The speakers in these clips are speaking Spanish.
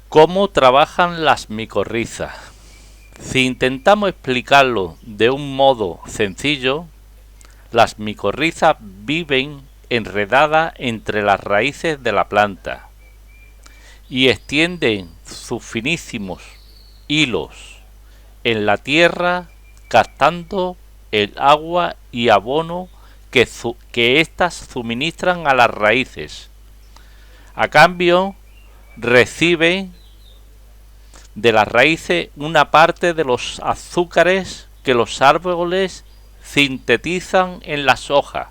¿Cómo trabajan las micorrizas? Si intentamos explicarlo de un modo sencillo, las micorrizas viven enredadas entre las raíces de la planta y extienden sus finísimos hilos en la tierra captando el agua y abono que éstas suministran a las raíces. A cambio, reciben de las raíces una parte de los azúcares que los árboles sintetizan en las hojas,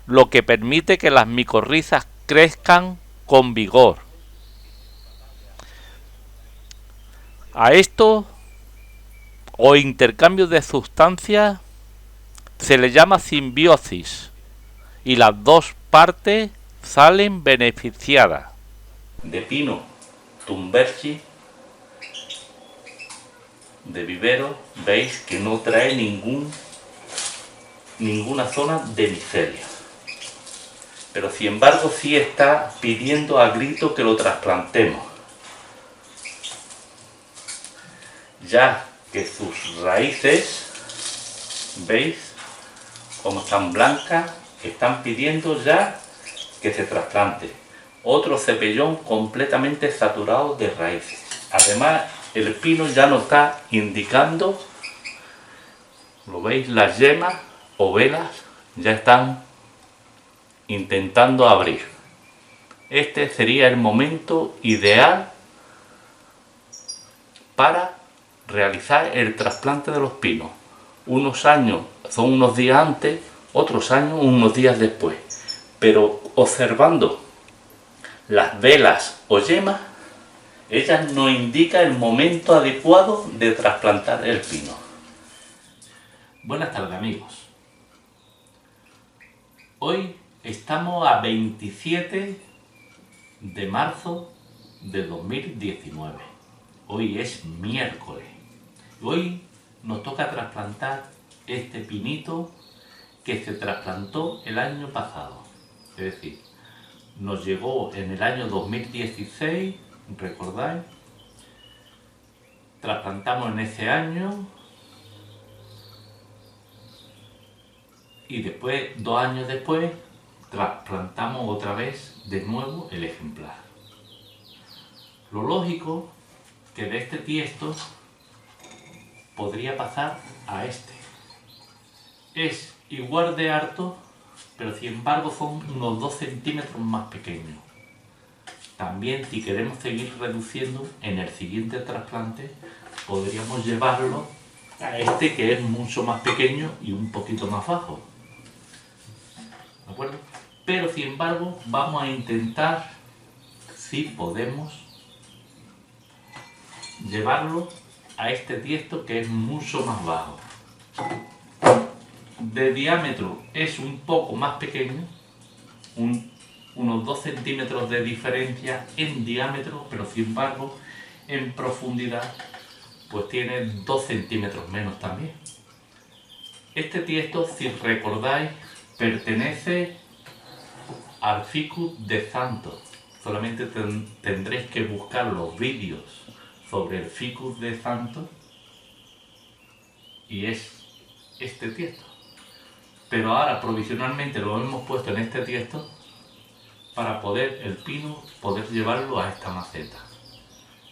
lo que permite que las micorrizas crezcan con vigor. A esto o intercambio de sustancias se le llama simbiosis y las dos partes salen beneficiadas. De pino tumberchi de vivero veis que no trae ninguna zona de micelia, pero sin embargo sí está pidiendo a grito que lo trasplantemos, ya que sus raíces, veis como están blancas, están pidiendo ya que se trasplante. Otro cepellón completamente saturado de raíces. Además, el pino ya nos está indicando, lo veis, las yemas o velas ya están intentando abrir. Este sería el momento ideal para realizar el trasplante de los pinos. Unos años son unos días antes, otros años unos días después. Pero observando las velas o yemas, ellas nos indican el momento adecuado de trasplantar el pino. Buenas tardes, amigos. Hoy estamos a 27 de marzo de 2019. Hoy es miércoles. Hoy nos toca trasplantar este pinito que se trasplantó el año pasado. Es decir, nos llegó en el año 2016, ¿recordáis? Trasplantamos en ese año y después, 2 años después, trasplantamos otra vez de nuevo el ejemplar. Lo lógico que de este tiesto podría pasar a este. Es igual de harto, pero sin embargo son unos 2 centímetros más pequeños. También, si queremos seguir reduciendo en el siguiente trasplante, podríamos llevarlo a este que es mucho más pequeño y un poquito más bajo. ¿De acuerdo? Pero sin embargo vamos a intentar, si podemos, llevarlo a este tiesto que es mucho más bajo. De diámetro es un poco más pequeño, unos 2 centímetros de diferencia en diámetro, pero sin embargo en profundidad pues tiene 2 centímetros menos también. Este tiesto, si recordáis, pertenece al Ficus de Santos. Solamente tendréis que buscar los vídeos sobre el Ficus de Santos y es este tiesto. Pero ahora provisionalmente lo hemos puesto en este tiesto para poder el pino poder llevarlo a esta maceta.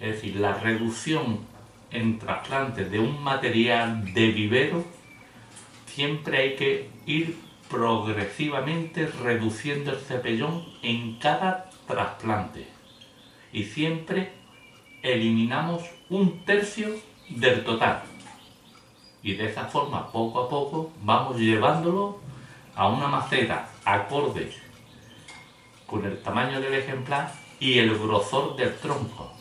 Es decir, la reducción en trasplantes de un material de vivero, siempre hay que ir progresivamente reduciendo el cepellón en cada trasplante y siempre eliminamos 1/3 del total y de esa forma poco a poco vamos llevándolo a una maceta acorde con el tamaño del ejemplar y el grosor del tronco.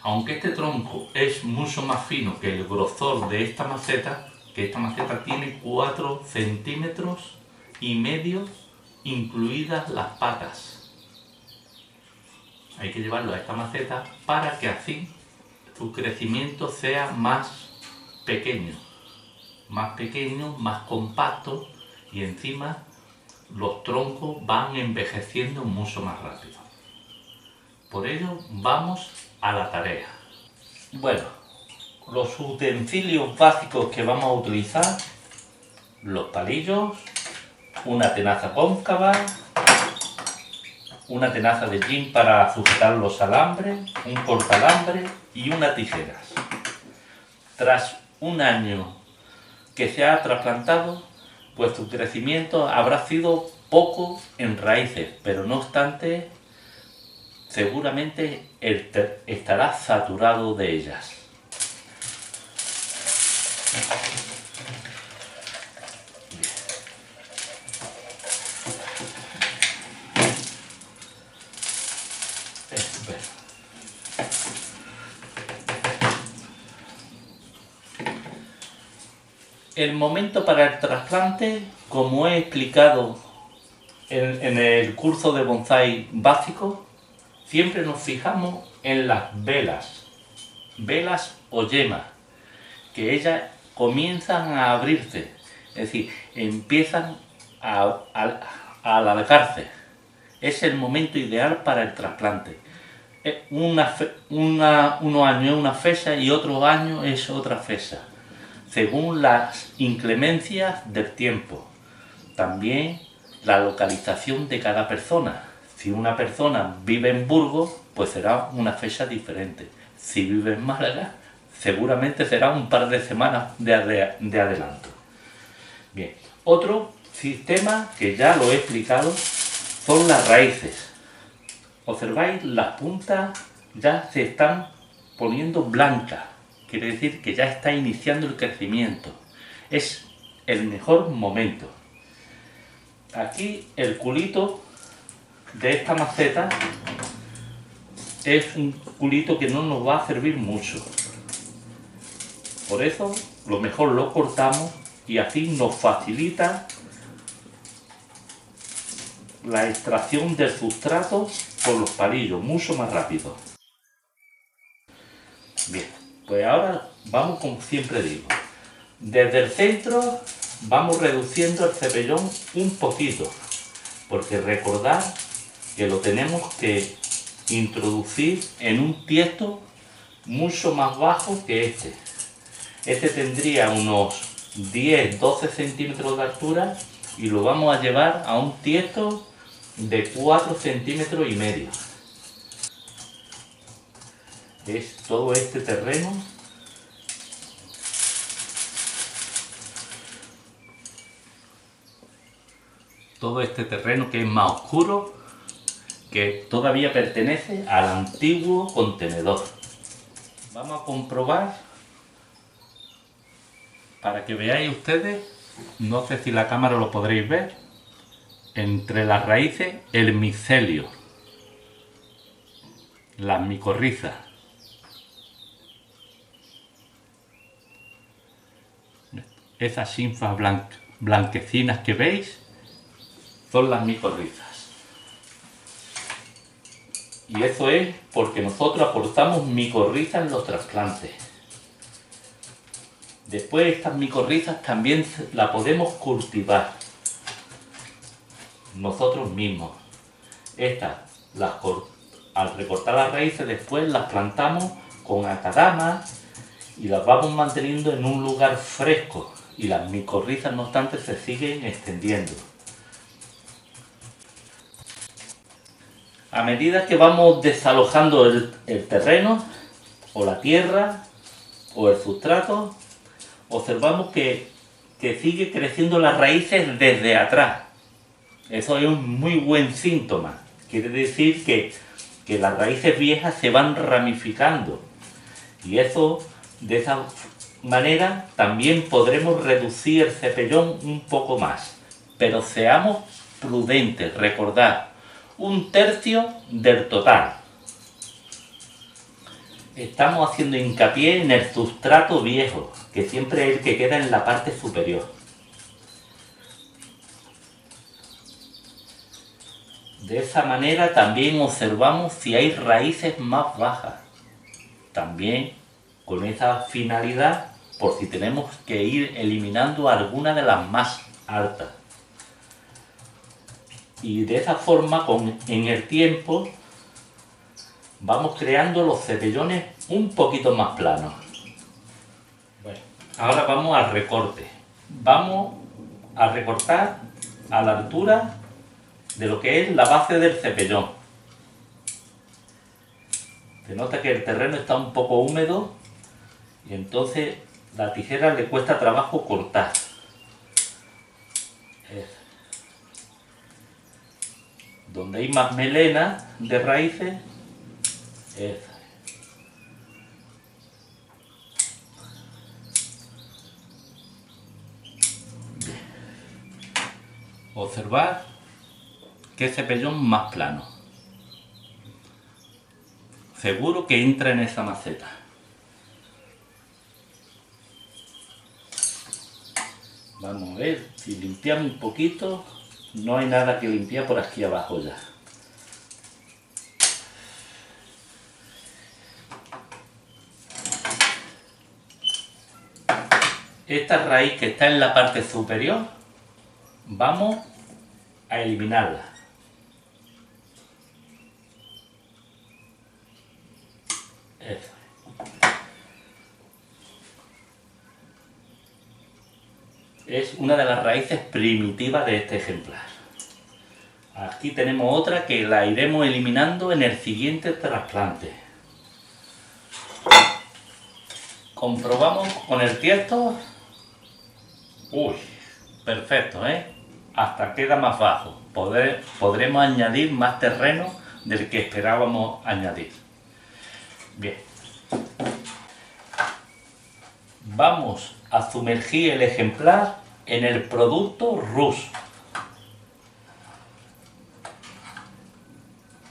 Aunque este tronco es mucho más fino que el grosor de esta maceta, que esta maceta tiene 4 centímetros y medio incluidas las patas. Hay que llevarlo a esta maceta para que así su crecimiento sea más pequeño, más compacto y encima los troncos van envejeciendo mucho más rápido. Por ello, vamos a la tarea. Bueno, los utensilios básicos que vamos a utilizar: los palillos, una tenaza cóncava, una tenaza de gin para sujetar los alambres, un cortalambre y unas tijeras. Tras un año que se ha trasplantado, pues su crecimiento habrá sido poco en raíces, pero no obstante, seguramente estará saturado de ellas. El momento para el trasplante, como he explicado en el curso de bonsái básico, siempre nos fijamos en las velas o yemas, que ellas comienzan a abrirse, es decir, empiezan a alargarse. Es el momento ideal para el trasplante. Unos años es una fecha y otros años es otra fecha, según las inclemencias del tiempo. También la localización de cada persona. Si una persona vive en Burgos, pues será una fecha diferente. Si vive en Málaga, seguramente será un par de semanas de adelanto. Bien, otro sistema que ya lo he explicado son las raíces. Observáis, las puntas ya se están poniendo blancas. Quiere decir que ya está iniciando el crecimiento. Es el mejor momento. Aquí el culito de esta maceta es un culito que no nos va a servir mucho. Por eso lo mejor lo cortamos y así nos facilita la extracción del sustrato por los palillos, mucho más rápido. Bien, pues ahora vamos, como siempre digo, desde el centro vamos reduciendo el cepellón un poquito, porque recordad que lo tenemos que introducir en un tiesto mucho más bajo que este. Este tendría unos 10-12 centímetros de altura y lo vamos a llevar a un tiesto de 4,5 centímetros. Es todo este terreno. Todo este terreno que es más oscuro, que todavía pertenece al antiguo contenedor. Vamos a comprobar, para que veáis ustedes, no sé si la cámara lo podréis ver, entre las raíces el micelio, las micorrizas. Esas sinfas blanquecinas que veis son las micorrizas. Y eso es porque nosotros aportamos micorrizas en los trasplantes. Después estas micorrizas también las podemos cultivar nosotros mismos. Estas, al recortar las raíces, después las plantamos con acaramas y las vamos manteniendo en un lugar fresco, y las micorrizas, no obstante, se siguen extendiendo. A medida que vamos desalojando el terreno, o la tierra, o el sustrato, observamos que sigue creciendo las raíces desde atrás. Eso es un muy buen síntoma. Quiere decir que las raíces viejas se van ramificando. Y eso, de esa manera, también podremos reducir el cepellón un poco más. Pero seamos prudentes, recordad, 1/3 del total. Estamos haciendo hincapié en el sustrato viejo, que siempre es el que queda en la parte superior. De esa manera también observamos si hay raíces más bajas. También con esa finalidad, por si tenemos que ir eliminando alguna de las más altas. Y de esa forma, en el tiempo, vamos creando los cepellones un poquito más planos. Bueno, ahora vamos al recorte. Vamos a recortar a la altura de lo que es la base del cepellón. Se nota que el terreno está un poco húmedo y entonces la tijera le cuesta trabajo cortar. Donde hay más melena de raíces, observar qué cepellón más plano. Seguro que entra en esa maceta. Vamos a ver si limpiamos un poquito. No hay nada que limpiar por aquí abajo ya. Esta raíz que está en la parte superior, vamos a eliminarla. Eso. Es una de las raíces primitivas de este ejemplar. Aquí tenemos otra que la iremos eliminando en el siguiente trasplante. Comprobamos con el tiesto. Uy, perfecto, ¿eh? Hasta queda más bajo. Podremos añadir más terreno del que esperábamos añadir. Bien. Vamos a sumergir el ejemplar en el producto RUS.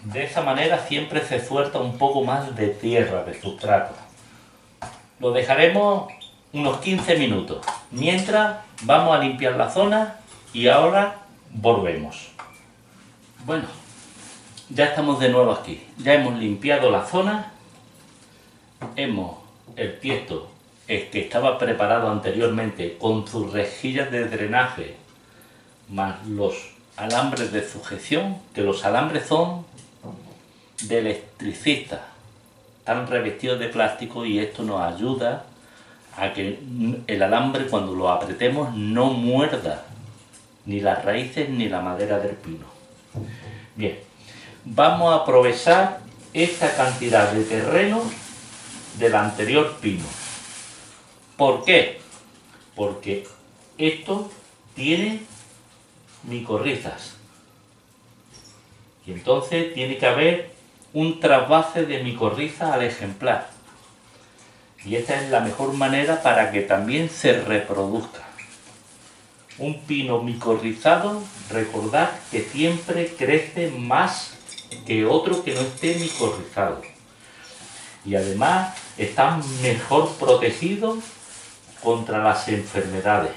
De esa manera siempre se suelta un poco más de tierra, de sustrato. Lo dejaremos unos 15 minutos. Mientras vamos a limpiar la zona y ahora volvemos. Bueno, ya estamos de nuevo aquí. Ya hemos limpiado la zona. El tiesto que estaba preparado anteriormente con sus rejillas de drenaje más los alambres de sujeción, que los alambres son de electricista, están revestidos de plástico y esto nos ayuda a que el alambre cuando lo apretemos no muerda ni las raíces ni la madera del pino. Bien, vamos a aprovechar esta cantidad de terreno del anterior pino. ¿Por qué? Porque esto tiene micorrizas y entonces tiene que haber un trasvase de micorriza al ejemplar y esta es la mejor manera para que también se reproduzca. Un pino micorrizado, recordad que siempre crece más que otro que no esté micorrizado y además está mejor protegido contra las enfermedades.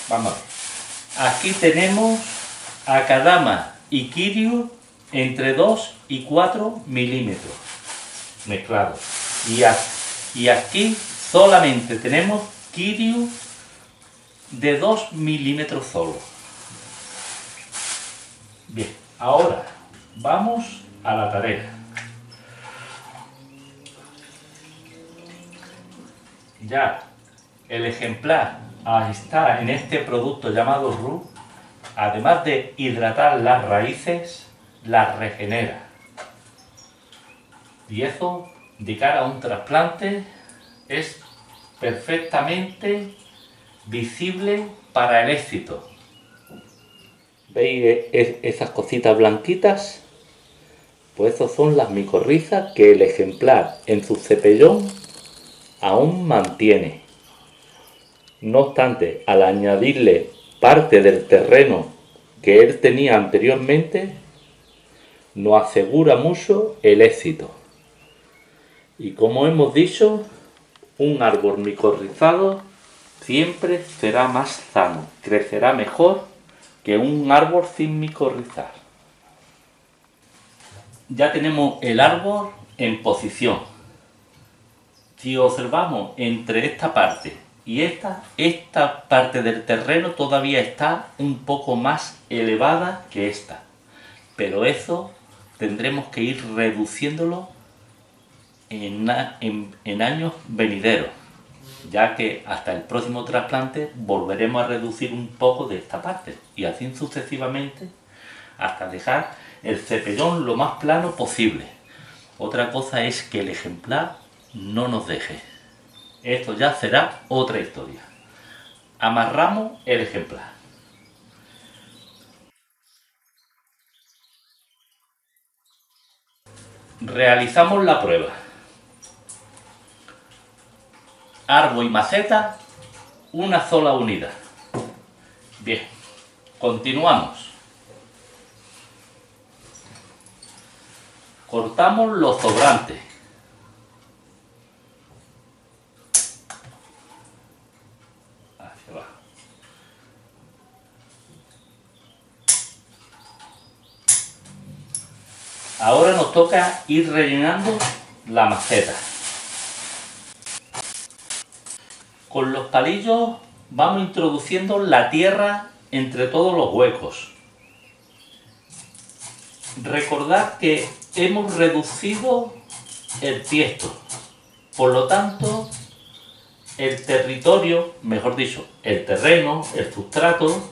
Vamos a ver. Aquí tenemos Akadama y Kirio entre 2 y 4 milímetros mezclados. Y aquí solamente tenemos Kirio de 2 milímetros solo. Bien, ahora vamos a la tarea. Ya el ejemplar está en este producto llamado RUS, además de hidratar las raíces, las regenera. Y eso, de cara a un trasplante, es perfectamente visible para el éxito. ¿Veis esas cositas blanquitas? Pues esas son las micorrizas que el ejemplar en su cepellón aún mantiene. No obstante, al añadirle parte del terreno que él tenía anteriormente, nos asegura mucho el éxito. Y como hemos dicho, un árbol micorrizado siempre será más sano, crecerá mejor que un árbol sin micorrizar. Ya tenemos el árbol en posición. Si observamos entre esta parte y esta parte del terreno todavía está un poco más elevada que esta. Pero eso tendremos que ir reduciéndolo en años venideros, ya que hasta el próximo trasplante volveremos a reducir un poco de esta parte y así sucesivamente hasta dejar el cepellón lo más plano posible. Otra cosa es que el ejemplar no nos deje. Esto ya será otra historia. Amarramos el ejemplar. Realizamos la prueba. Árbol y maceta, una sola unidad. Bien, continuamos. Cortamos los sobrantes. Hacia abajo. Ahora nos toca ir rellenando la maceta. Con los palillos vamos introduciendo la tierra entre todos los huecos. Recordad que hemos reducido el tiesto, por lo tanto el territorio, mejor dicho, el terreno, el sustrato,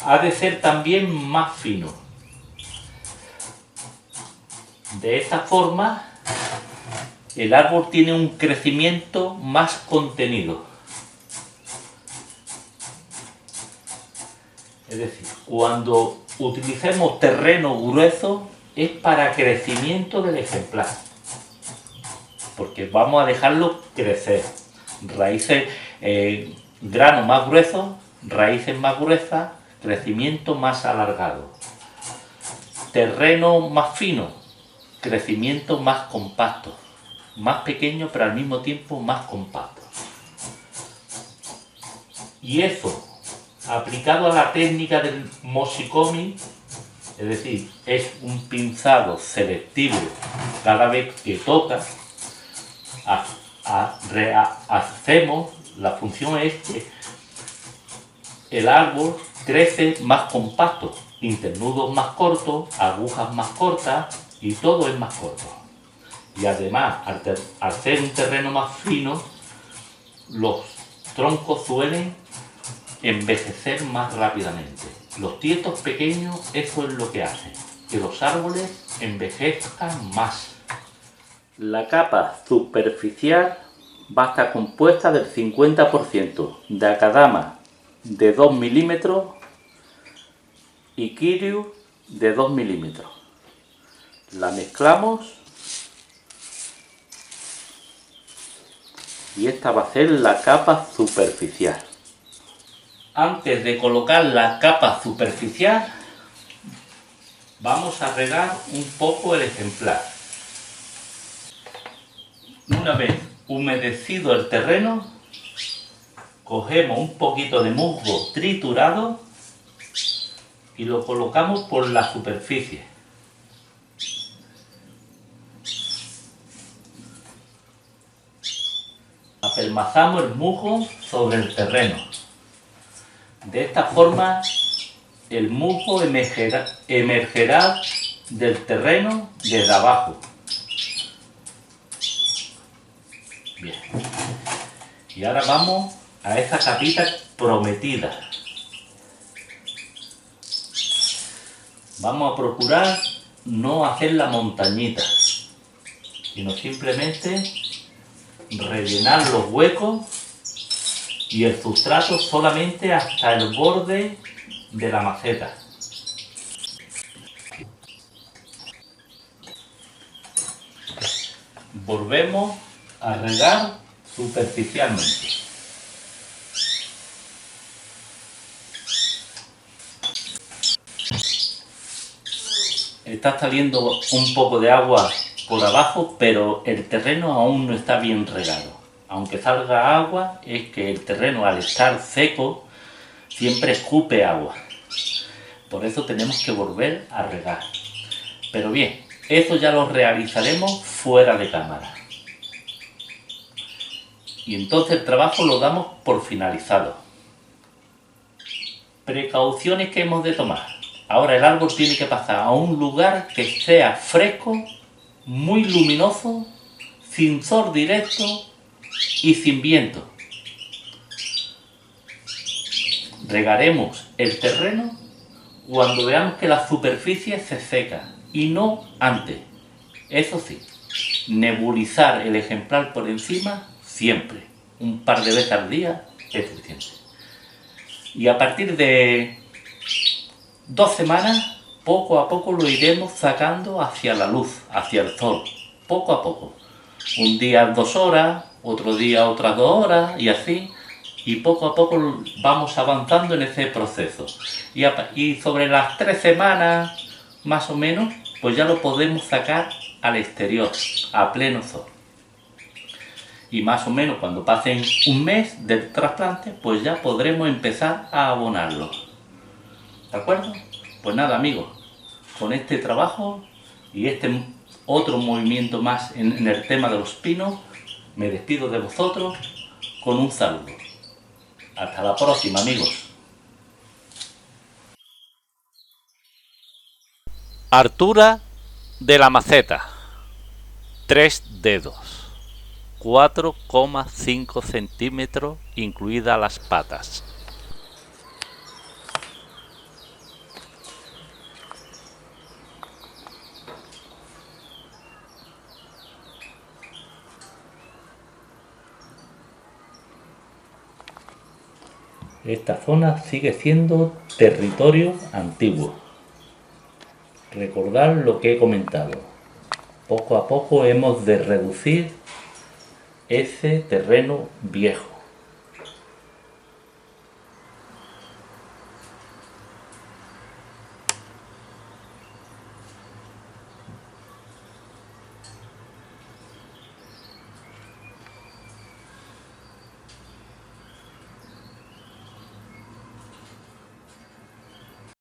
ha de ser también más fino. De esta forma el árbol tiene un crecimiento más contenido. Es decir, cuando utilicemos terreno grueso es para crecimiento del ejemplar, porque vamos a dejarlo crecer. Raíces, grano más grueso, raíces más gruesas, crecimiento más alargado. Terreno más fino, crecimiento más compacto, más pequeño pero al mismo tiempo más compacto. Y eso, aplicado a la técnica del mochicomi, es decir, es un pinzado selectivo cada vez que toca, hacemos, la función es que el árbol crece más compacto, internudos más cortos, agujas más cortas y todo es más corto. Y además, al ser un terreno más fino, los troncos suelen envejecer más rápidamente. Los tiestos pequeños, eso es lo que hace, que los árboles envejezcan más. La capa superficial va a estar compuesta del 50% de acadama de 2 milímetros y kiryu de 2 milímetros. La mezclamos y esta va a ser la capa superficial. Antes de colocar la capa superficial, vamos a regar un poco el ejemplar. Una vez humedecido el terreno, cogemos un poquito de musgo triturado y lo colocamos por la superficie. Apelmazamos el musgo sobre el terreno. De esta forma el musgo emergerá del terreno desde abajo. Bien. Y ahora vamos a esa capita prometida. Vamos a procurar no hacer la montañita, sino simplemente rellenar los huecos y el sustrato solamente hasta el borde de la maceta. Volvemos a regar superficialmente. Está saliendo un poco de agua por abajo, pero el terreno aún no está bien regado. Aunque salga agua, es que el terreno, al estar seco, siempre escupe agua. Por eso tenemos que volver a regar. Pero bien, eso ya lo realizaremos fuera de cámara. Y entonces el trabajo lo damos por finalizado. Precauciones que hemos de tomar. Ahora el árbol tiene que pasar a un lugar que sea fresco, muy luminoso, sin sol directo y sin viento. Regaremos el terreno cuando veamos que la superficie se seca y no antes. Eso sí, nebulizar el ejemplar por encima siempre, un par de veces al día es suficiente. Y a partir de 2 semanas, poco a poco lo iremos sacando hacia la luz, hacia el sol, poco a poco. Un día 2 horas, otro día otras 2 horas y así, y poco a poco vamos avanzando en ese proceso. Y sobre las 3 semanas, más o menos, pues ya lo podemos sacar al exterior, a pleno sol. Y más o menos cuando pasen un mes del trasplante, pues ya podremos empezar a abonarlo. ¿De acuerdo? Pues nada, amigos, con este trabajo y este otro movimiento más en el tema de los pinos, me despido de vosotros con un saludo. Hasta la próxima, amigos. Altura de la maceta: 3 dedos, 4,5 centímetros, incluidas las patas. Esta zona sigue siendo territorio antiguo. Recordad lo que he comentado. Poco a poco hemos de reducir ese terreno viejo.